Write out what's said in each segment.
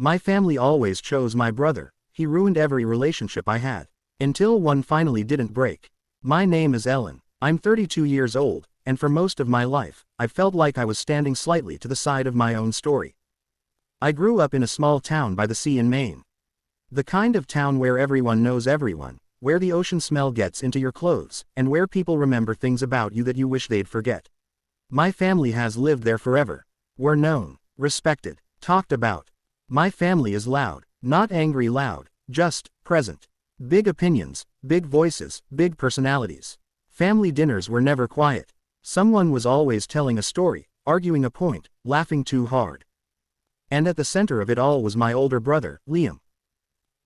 My family always chose my brother. He ruined every relationship I had. Until one finally didn't break. My name is Ellen. I'm 32 years old, and for most of my life, I felt like I was standing slightly to the side of my own story. I grew up in a small town by the sea in Maine. The kind of town where everyone knows everyone, where the ocean smell gets into your clothes, and where people remember things about you that you wish they'd forget. My family has lived there forever. We're known, respected, talked about. My family is loud, not angry loud, just present. Big opinions, big voices, big personalities. Family dinners were never quiet. Someone was always telling a story, arguing a point, laughing too hard. And at the center of it all was my older brother, Liam.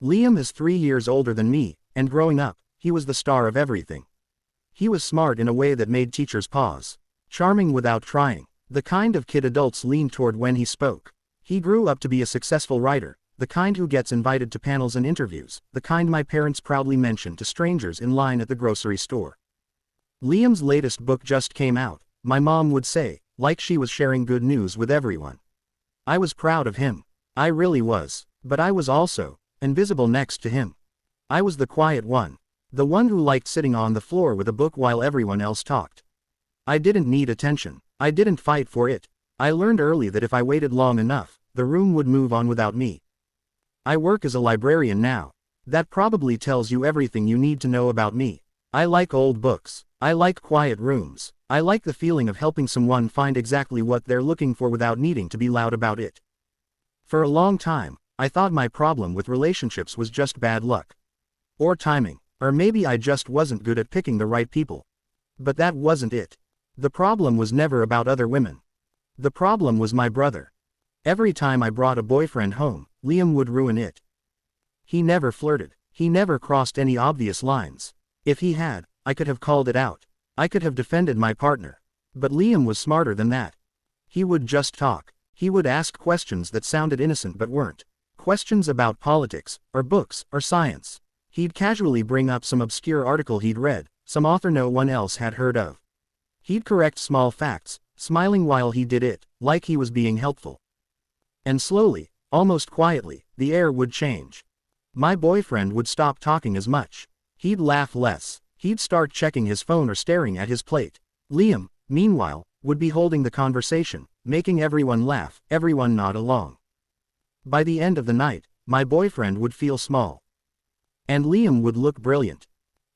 Liam is 3 years older than me, and growing up, he was the star of everything. He was smart in a way that made teachers pause. Charming without trying. The kind of kid adults leaned toward when he spoke. He grew up to be a successful writer, the kind who gets invited to panels and interviews, the kind my parents proudly mentioned to strangers in line at the grocery store. Liam's latest book just came out, my mom would say, like she was sharing good news with everyone. I was proud of him. I really was. But I was also invisible next to him. I was the quiet one. The one who liked sitting on the floor with a book while everyone else talked. I didn't need attention. I didn't fight for it. I learned early that if I waited long enough, the room would move on without me. I work as a librarian now. That probably tells you everything you need to know about me. I like old books. I like quiet rooms. I like the feeling of helping someone find exactly what they're looking for without needing to be loud about it. For a long time, I thought my problem with relationships was just bad luck. Or timing. Or maybe I just wasn't good at picking the right people. But that wasn't it. The problem was never about other women. The problem was my brother. Every time I brought a boyfriend home, Liam would ruin it. He never flirted. He never crossed any obvious lines. If he had, I could have called it out. I could have defended my partner. But Liam was smarter than that. He would just talk. He would ask questions that sounded innocent but weren't. Questions about politics, or books, or science. He'd casually bring up some obscure article he'd read, some author no one else had heard of. He'd correct small facts, smiling while he did it, like he was being helpful. And slowly, almost quietly, the air would change. My boyfriend would stop talking as much. He'd laugh less. He'd start checking his phone or staring at his plate. Liam, meanwhile, would be holding the conversation, making everyone laugh, everyone nod along. By the end of the night, my boyfriend would feel small. And Liam would look brilliant.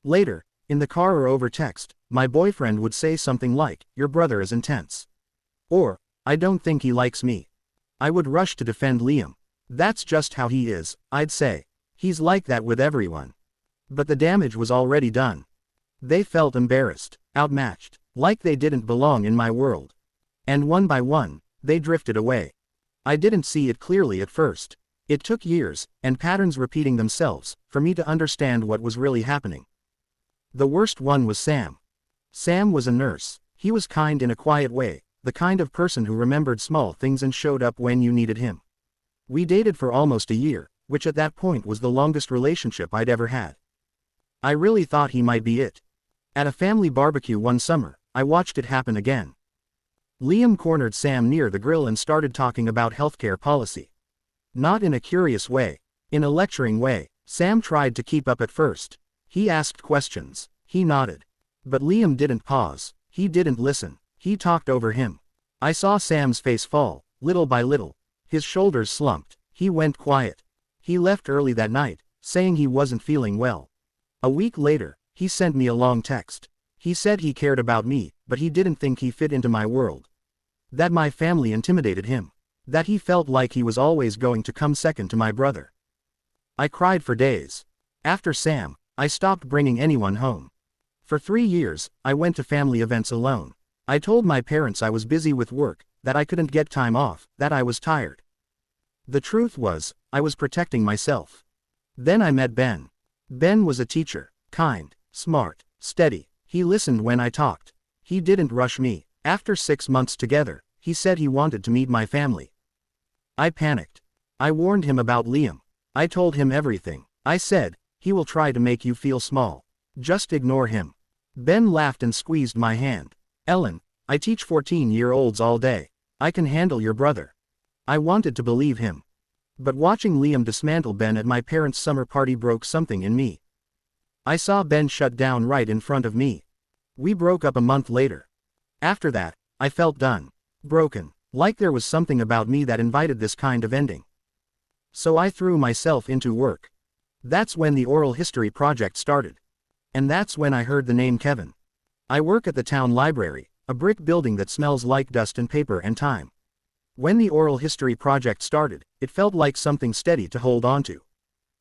Later, in the car or over text, my boyfriend would say something like, "Your brother is intense." Or, "I don't think he likes me." I would rush to defend Liam. "That's just how he is," I'd say. "He's like that with everyone." But the damage was already done. They felt embarrassed, outmatched, like they didn't belong in my world. And one by one, they drifted away. I didn't see it clearly at first. It took years, and patterns repeating themselves, for me to understand what was really happening. The worst one was Sam. Sam was a nurse. He was kind in a quiet way, the kind of person who remembered small things and showed up when you needed him. We dated for almost a year, which at that point was the longest relationship I'd ever had. I really thought he might be it. At a family barbecue one summer, I watched it happen again. Liam cornered Sam near the grill and started talking about healthcare policy. Not in a curious way. In a lecturing way. Sam tried to keep up at first. He asked questions. He nodded. But Liam didn't pause. He didn't listen. He talked over him. I saw Sam's face fall, little by little. His shoulders slumped. He went quiet. He left early that night, saying he wasn't feeling well. A week later, he sent me a long text. He said he cared about me, but he didn't think he fit into my world. That my family intimidated him. That he felt like he was always going to come second to my brother. I cried for days. After Sam, I stopped bringing anyone home. For 3 years, I went to family events alone. I told my parents I was busy with work, that I couldn't get time off, that I was tired. The truth was, I was protecting myself. Then I met Ben. Ben was a teacher, kind, smart, steady. He listened when I talked. He didn't rush me. After 6 months together, he said he wanted to meet my family. I panicked. I warned him about Liam. I told him everything. I said, "He will try to make you feel small. Just ignore him." Ben laughed and squeezed my hand. "Ellen, I teach 14-year-olds all day. I can handle your brother." I wanted to believe him. But watching Liam dismantle Ben at my parents' summer party broke something in me. I saw Ben shut down right in front of me. We broke up a month later. After that, I felt done. Broken. Like there was something about me that invited this kind of ending. So I threw myself into work. That's when the oral history project started. And that's when I heard the name Kevin. I work at the town library, a brick building that smells like dust and paper and time. When the oral history project started, it felt like something steady to hold on to.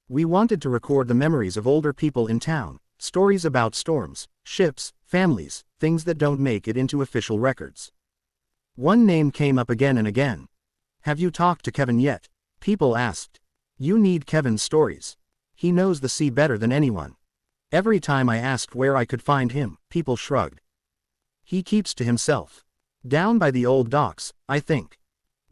We wanted to record the memories of older people in town, stories about storms, ships, families, things that don't make it into official records. One name came up again and again. Have you talked to Kevin yet? People asked. You need Kevin's stories. He knows the sea better than anyone. Every time I asked where I could find him, people shrugged. He keeps to himself. Down by the old docks, I think.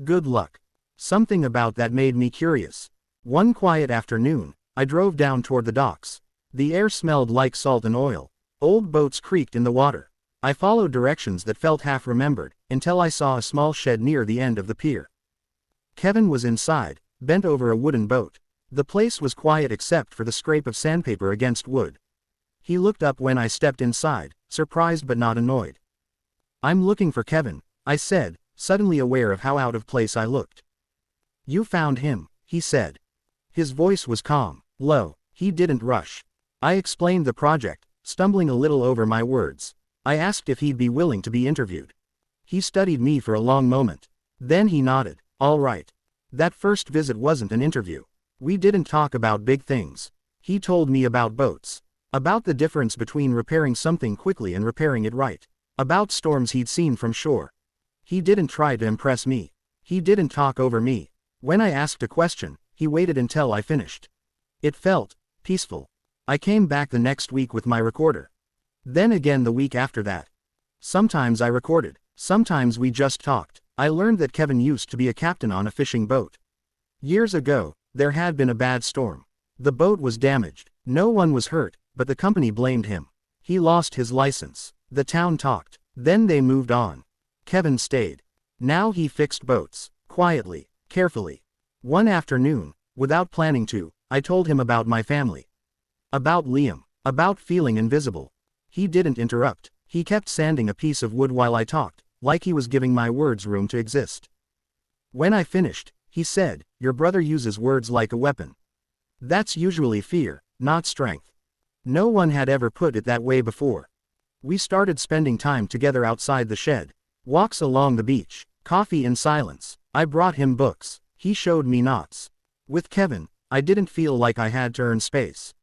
Good luck. Something about that made me curious. One quiet afternoon, I drove down toward the docks. The air smelled like salt and oil. Old boats creaked in the water. I followed directions that felt half-remembered, until I saw a small shed near the end of the pier. Kevin was inside, bent over a wooden boat. The place was quiet except for the scrape of sandpaper against wood. He looked up when I stepped inside, surprised but not annoyed. I'm looking for Kevin, I said, suddenly aware of how out of place I looked. You found him, he said. His voice was calm, low. He didn't rush. I explained the project, stumbling a little over my words. I asked if he'd be willing to be interviewed. He studied me for a long moment. Then he nodded. All right. That first visit wasn't an interview. We didn't talk about big things. He told me about boats. About the difference between repairing something quickly and repairing it right. About storms he'd seen from shore. He didn't try to impress me. He didn't talk over me. When I asked a question, he waited until I finished. It felt peaceful. I came back the next week with my recorder. Then again the week after that. Sometimes I recorded, sometimes we just talked. I learned that Kevin used to be a captain on a fishing boat. Years ago, there had been a bad storm. The boat was damaged. No one was hurt, but the company blamed him. He lost his license. The town talked. Then they moved on. Kevin stayed. Now he fixed boats, quietly, carefully. One afternoon, without planning to, I told him about my family. About Liam. About feeling invisible. He didn't interrupt. He kept sanding a piece of wood while I talked, like he was giving my words room to exist. When I finished, he said, your brother uses words like a weapon. That's usually fear, not strength. No one had ever put it that way before. We started spending time together outside the shed. Walks along the beach, coffee in silence. I brought him books. He showed me knots. With Kevin, I didn't feel like I had to earn space.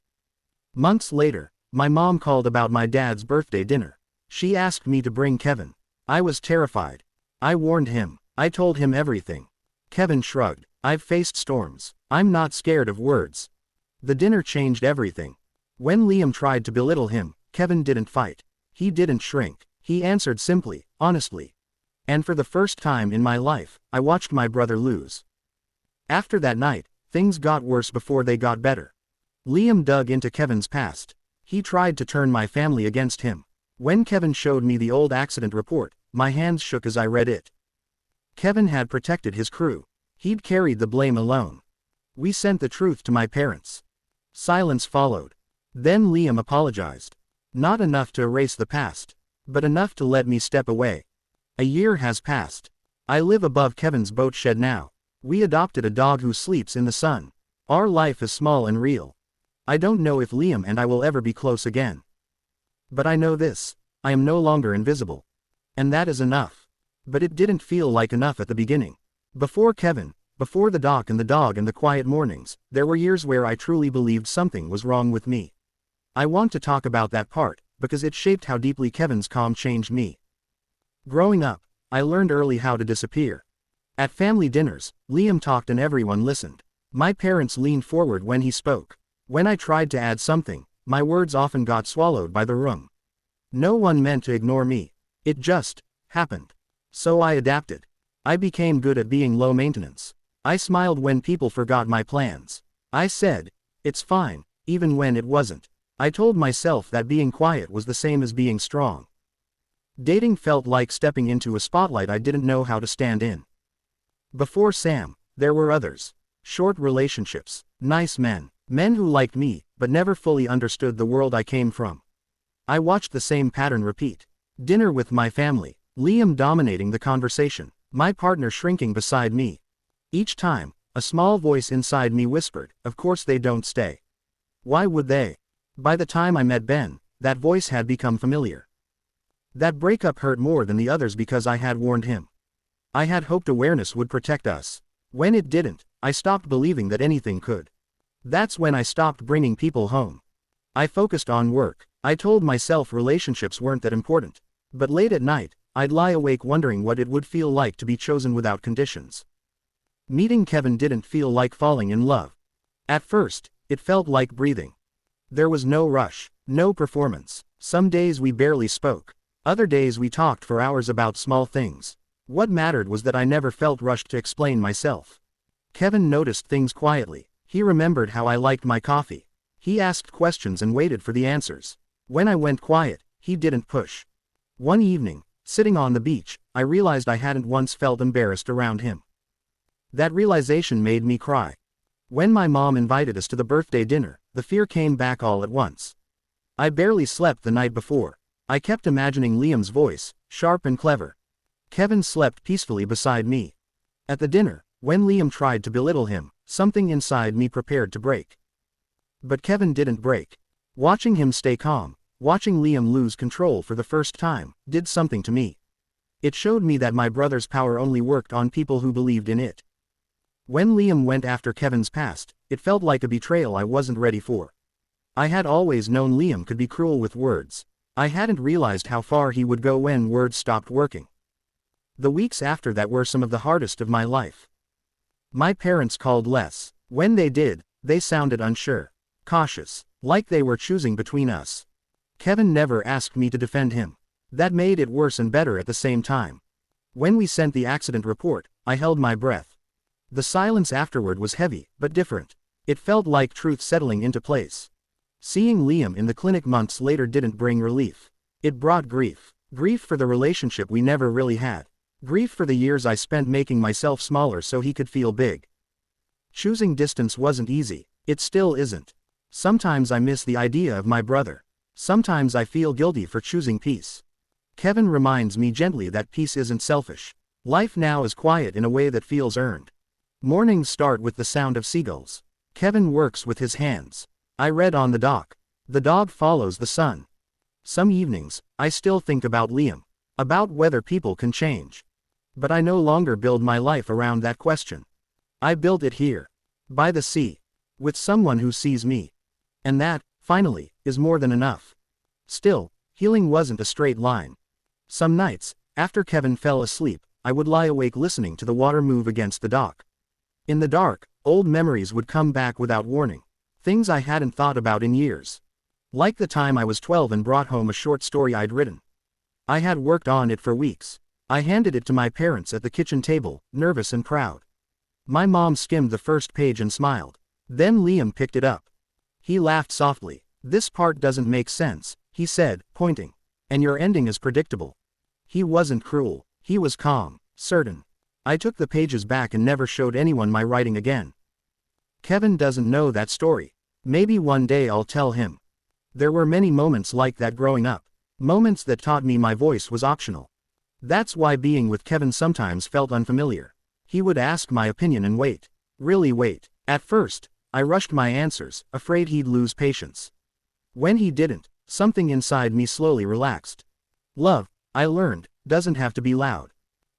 Months later, my mom called about my dad's birthday dinner. She asked me to bring Kevin. I was terrified. I warned him. I told him everything. Kevin shrugged. I've faced storms. I'm not scared of words. The dinner changed everything. When Liam tried to belittle him, Kevin didn't fight. He didn't shrink. He answered simply, honestly. And for the first time in my life, I watched my brother lose. After that night, things got worse before they got better. Liam dug into Kevin's past. He tried to turn my family against him. When Kevin showed me the old accident report, my hands shook as I read it. Kevin had protected his crew. He'd carried the blame alone. We sent the truth to my parents. Silence followed. Then Liam apologized. Not enough to erase the past, but enough to let me step away. A year has passed. I live above Kevin's boat shed now. We adopted a dog who sleeps in the sun. Our life is small and real. I don't know if Liam and I will ever be close again. But I know this, I am no longer invisible. And that is enough. But it didn't feel like enough at the beginning. Before Kevin, before the dock and the dog and the quiet mornings, there were years where I truly believed something was wrong with me. I want to talk about that part, because it shaped how deeply Kevin's calm changed me. Growing up, I learned early how to disappear. At family dinners, Liam talked and everyone listened. My parents leaned forward when he spoke. When I tried to add something, my words often got swallowed by the room. No one meant to ignore me. It just happened. So I adapted. I became good at being low maintenance. I smiled when people forgot my plans. I said, it's fine, even when it wasn't. I told myself that being quiet was the same as being strong. Dating felt like stepping into a spotlight I didn't know how to stand in. Before Sam, there were others. Short relationships. Nice men. Men who liked me, but never fully understood the world I came from. I watched the same pattern repeat. Dinner with my family. Liam dominating the conversation. My partner shrinking beside me. Each time, a small voice inside me whispered, "Of course they don't stay. Why would they?" By the time I met Ben, that voice had become familiar. That breakup hurt more than the others because I had warned him. I had hoped awareness would protect us. When it didn't, I stopped believing that anything could. That's when I stopped bringing people home. I focused on work. I told myself relationships weren't that important. But late at night, I'd lie awake wondering what it would feel like to be chosen without conditions. Meeting Kevin didn't feel like falling in love. At first, it felt like breathing. There was no rush, no performance. Some days we barely spoke. Other days we talked for hours about small things. What mattered was that I never felt rushed to explain myself. Kevin noticed things quietly. He remembered how I liked my coffee. He asked questions and waited for the answers. When I went quiet, he didn't push. One evening, sitting on the beach, I realized I hadn't once felt embarrassed around him. That realization made me cry. When my mom invited us to the birthday dinner, the fear came back all at once. I barely slept the night before. I kept imagining Liam's voice, sharp and clever. Kevin slept peacefully beside me. At the dinner, when Liam tried to belittle him, something inside me prepared to break. But Kevin didn't break. Watching him stay calm, watching Liam lose control for the first time, did something to me. It showed me that my brother's power only worked on people who believed in it. When Liam went after Kevin's past, it felt like a betrayal I wasn't ready for. I had always known Liam could be cruel with words. I hadn't realized how far he would go when words stopped working. The weeks after that were some of the hardest of my life. My parents called less. When they did, they sounded unsure, cautious, like they were choosing between us. Kevin never asked me to defend him. That made it worse and better at the same time. When we sent the accident report, I held my breath. The silence afterward was heavy, but different. It felt like truth settling into place. Seeing Liam in the clinic months later didn't bring relief. It brought grief. Grief for the relationship we never really had. Grief for the years I spent making myself smaller so he could feel big. Choosing distance wasn't easy. It still isn't. Sometimes I miss the idea of my brother. Sometimes I feel guilty for choosing peace. Kevin reminds me gently that peace isn't selfish. Life now is quiet in a way that feels earned. Mornings start with the sound of seagulls. Kevin works with his hands. I read on the dock. The dog follows the sun. Some evenings, I still think about Liam. About whether people can change. But I no longer build my life around that question. I build it here. By the sea. With someone who sees me. And that, finally, is more than enough. Still, healing wasn't a straight line. Some nights, after Kevin fell asleep, I would lie awake listening to the water move against the dock. In the dark, old memories would come back without warning. Things I hadn't thought about in years. Like the time I was 12 and brought home a short story I'd written. I had worked on it for weeks. I handed it to my parents at the kitchen table, nervous and proud. My mom skimmed the first page and smiled. Then Liam picked it up. He laughed softly. "This part doesn't make sense," he said, pointing. "And your ending is predictable." He wasn't cruel. He was calm, certain. I took the pages back and never showed anyone my writing again. Kevin doesn't know that story. Maybe one day I'll tell him. There were many moments like that growing up. Moments that taught me my voice was optional. That's why being with Kevin sometimes felt unfamiliar. He would ask my opinion and wait. Really wait. At first, I rushed my answers, afraid he'd lose patience. When he didn't, something inside me slowly relaxed. Love, I learned, doesn't have to be loud.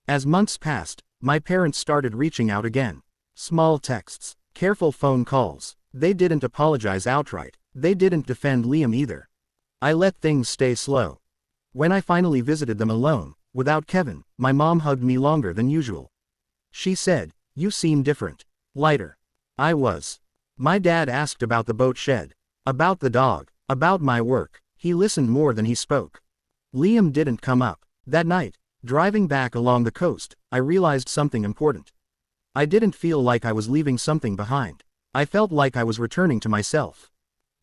As months passed, my parents started reaching out again. Small texts, careful phone calls. They didn't apologize outright. They didn't defend Liam either. I let things stay slow. When I finally visited them alone, without Kevin, my mom hugged me longer than usual. She said, "You seem different. Lighter." I was. My dad asked about the boat shed. About the dog. About my work. He listened more than he spoke. Liam didn't come up. That night, driving back along the coast, I realized something important. I didn't feel like I was leaving something behind. I felt like I was returning to myself.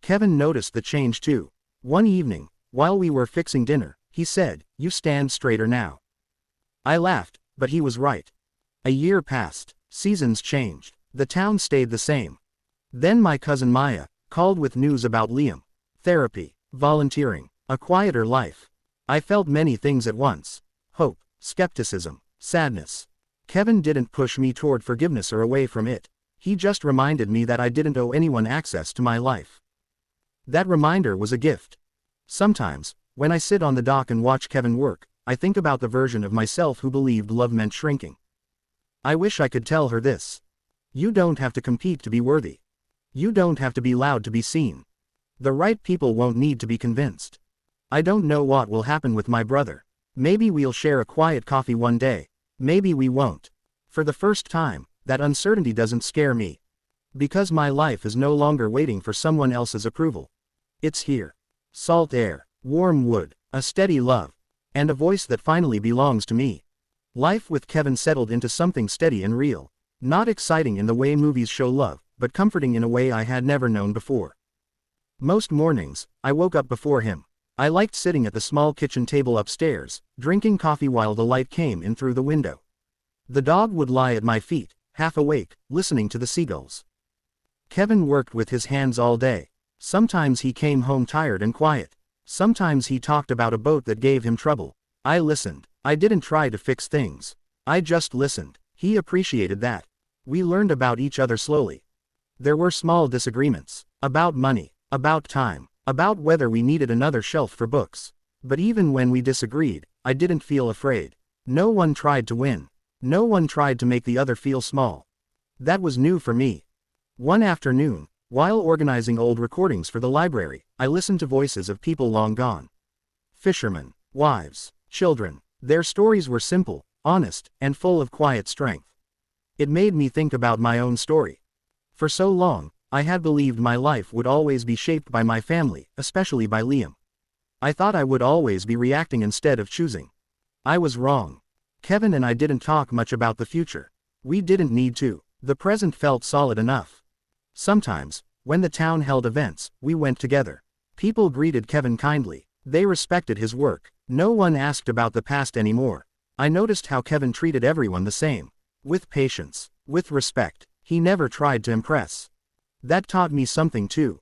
Kevin noticed the change too. One evening, while we were fixing dinner, he said, "You stand straighter now." I laughed, but he was right. A year passed. Seasons changed. The town stayed the same. Then my cousin Maya called with news about Liam. Therapy, volunteering, a quieter life. I felt many things at once. Hope, skepticism, sadness. Kevin didn't push me toward forgiveness or away from it. He just reminded me that I didn't owe anyone access to my life. That reminder was a gift. Sometimes, when I sit on the dock and watch Kevin work, I think about the version of myself who believed love meant shrinking. I wish I could tell her this. You don't have to compete to be worthy. You don't have to be loud to be seen. The right people won't need to be convinced. I don't know what will happen with my brother. Maybe we'll share a quiet coffee one day. Maybe we won't. For the first time, that uncertainty doesn't scare me. Because my life is no longer waiting for someone else's approval. It's here. Salt air, warm wood, a steady love, and a voice that finally belongs to me. Life with Kevin settled into something steady and real. Not exciting in the way movies show love, but comforting in a way I had never known before. Most mornings, I woke up before him. I liked sitting at the small kitchen table upstairs, drinking coffee while the light came in through the window. The dog would lie at my feet, half awake, listening to the seagulls. Kevin worked with his hands all day. Sometimes he came home tired and quiet. Sometimes he talked about a boat that gave him trouble. I listened. I didn't try to fix things. I just listened. He appreciated that. We learned about each other slowly. There were small disagreements. About money. About time. About whether we needed another shelf for books. But even when we disagreed, I didn't feel afraid. No one tried to win. No one tried to make the other feel small. That was new for me. One afternoon, while organizing old recordings for the library, I listened to voices of people long gone. Fishermen, wives, children. Their stories were simple, honest, and full of quiet strength. It made me think about my own story. For so long, I had believed my life would always be shaped by my family, especially by Liam. I thought I would always be reacting instead of choosing. I was wrong. Kevin and I didn't talk much about the future. We didn't need to. The present felt solid enough. Sometimes, when the town held events, we went together. People greeted Kevin kindly. They respected his work. No one asked about the past anymore. I noticed how Kevin treated everyone the same. With patience. With respect. He never tried to impress. That taught me something too.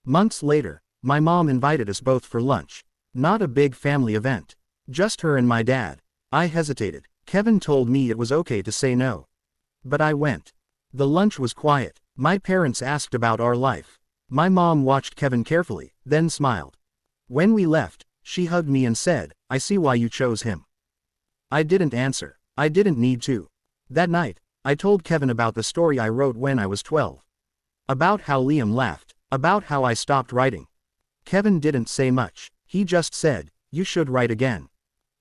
Months later, my mom invited us both for lunch. Not a big family event. Just her and my dad. I hesitated. Kevin told me it was okay to say no. But I went. The lunch was quiet. My parents asked about our life. My mom watched Kevin carefully, then smiled. When we left, she hugged me and said, "I see why you chose him." I didn't answer. I didn't need to. That night, I told Kevin about the story I wrote when I was 12. About how Liam laughed. About how I stopped writing. Kevin didn't say much. He just said, "You should write again."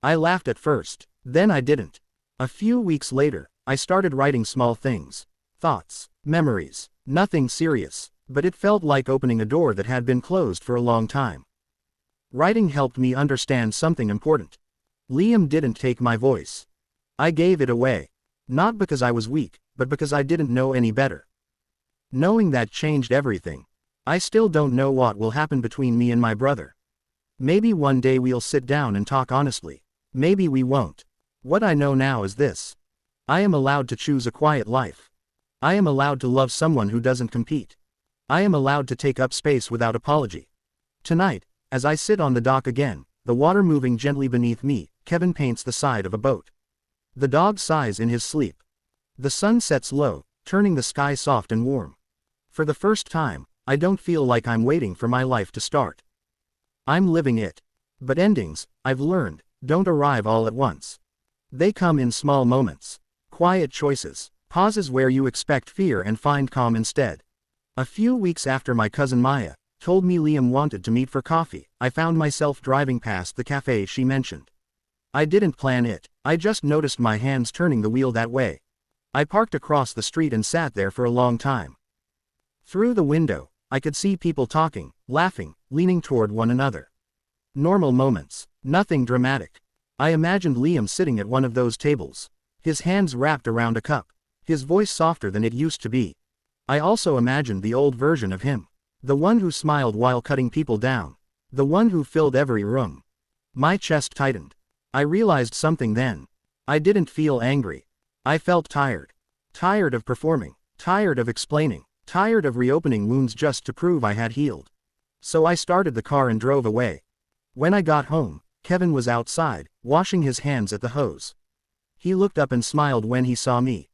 I laughed at first. Then I didn't. A few weeks later, I started writing small things. Thoughts. Memories. Nothing serious. But it felt like opening a door that had been closed for a long time. Writing helped me understand something important. Liam didn't take my voice. I gave it away. Not because I was weak, but because I didn't know any better. Knowing that changed everything. I still don't know what will happen between me and my brother. Maybe one day we'll sit down and talk honestly. Maybe we won't. What I know now is this. I am allowed to choose a quiet life. I am allowed to love someone who doesn't compete. I am allowed to take up space without apology. Tonight, as I sit on the dock again, the water moving gently beneath me, Kevin paints the side of a boat. The dog sighs in his sleep. The sun sets low, turning the sky soft and warm. For the first time, I don't feel like I'm waiting for my life to start. I'm living it. But endings, I've learned, don't arrive all at once. They come in small moments. Quiet choices. Pauses where you expect fear and find calm instead. A few weeks after my cousin Maya told me Liam wanted to meet for coffee, I found myself driving past the cafe she mentioned. I didn't plan it. I just noticed my hands turning the wheel that way. I parked across the street and sat there for a long time. Through the window, I could see people talking, laughing, leaning toward one another. Normal moments. Nothing dramatic. I imagined Liam sitting at one of those tables. His hands wrapped around a cup. His voice softer than it used to be. I also imagined the old version of him. The one who smiled while cutting people down. The one who filled every room. My chest tightened. I realized something then. I didn't feel angry. I felt tired. Tired of performing. Tired of explaining. Tired of reopening wounds just to prove I had healed. So I started the car and drove away. When I got home, Kevin was outside, washing his hands at the hose. He looked up and smiled when he saw me.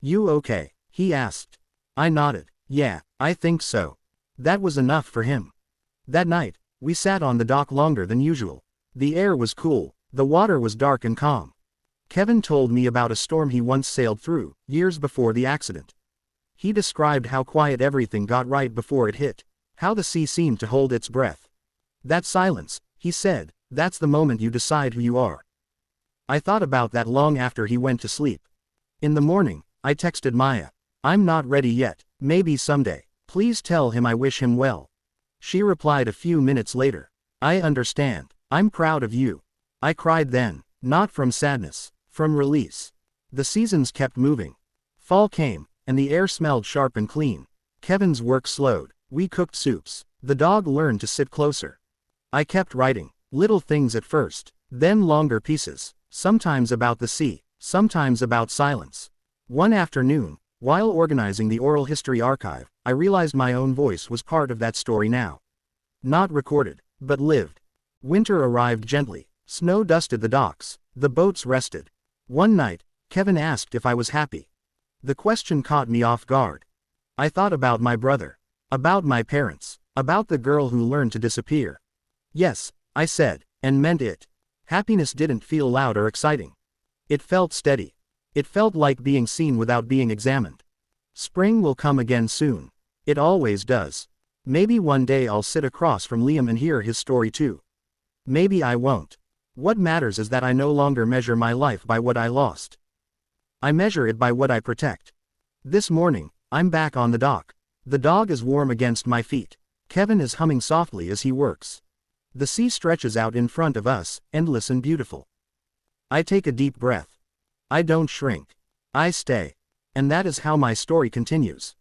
"You okay?" he asked. I nodded. "Yeah, I think so." That was enough for him. That night, we sat on the dock longer than usual. The air was cool, the water was dark and calm. Kevin told me about a storm he once sailed through, years before the accident. He described how quiet everything got right before it hit, how the sea seemed to hold its breath. "That silence," he said, "that's the moment you decide who you are." I thought about that long after he went to sleep. In the morning, I texted Maya. "I'm not ready yet, maybe someday. Please tell him I wish him well." She replied a few minutes later. "I understand. I'm proud of you." I cried then, not from sadness, from release. The seasons kept moving. Fall came, and the air smelled sharp and clean. Kevin's work slowed. We cooked soups. The dog learned to sit closer. I kept writing, little things at first, then longer pieces, sometimes about the sea, sometimes about silence. One afternoon, while organizing the oral history archive, I realized my own voice was part of that story now. Not recorded, but lived. Winter arrived gently. Snow dusted the docks. The boats rested. One night, Kevin asked if I was happy. The question caught me off guard. I thought about my brother. About my parents. About the girl who learned to disappear. "Yes," I said, and meant it. Happiness didn't feel loud or exciting. It felt steady. It felt like being seen without being examined. Spring will come again soon. It always does. Maybe one day I'll sit across from Liam and hear his story too. Maybe I won't. What matters is that I no longer measure my life by what I lost. I measure it by what I protect. This morning, I'm back on the dock. The dog is warm against my feet. Kevin is humming softly as he works. The sea stretches out in front of us, endless and beautiful. I take a deep breath. I don't shrink. I stay. And that is how my story continues.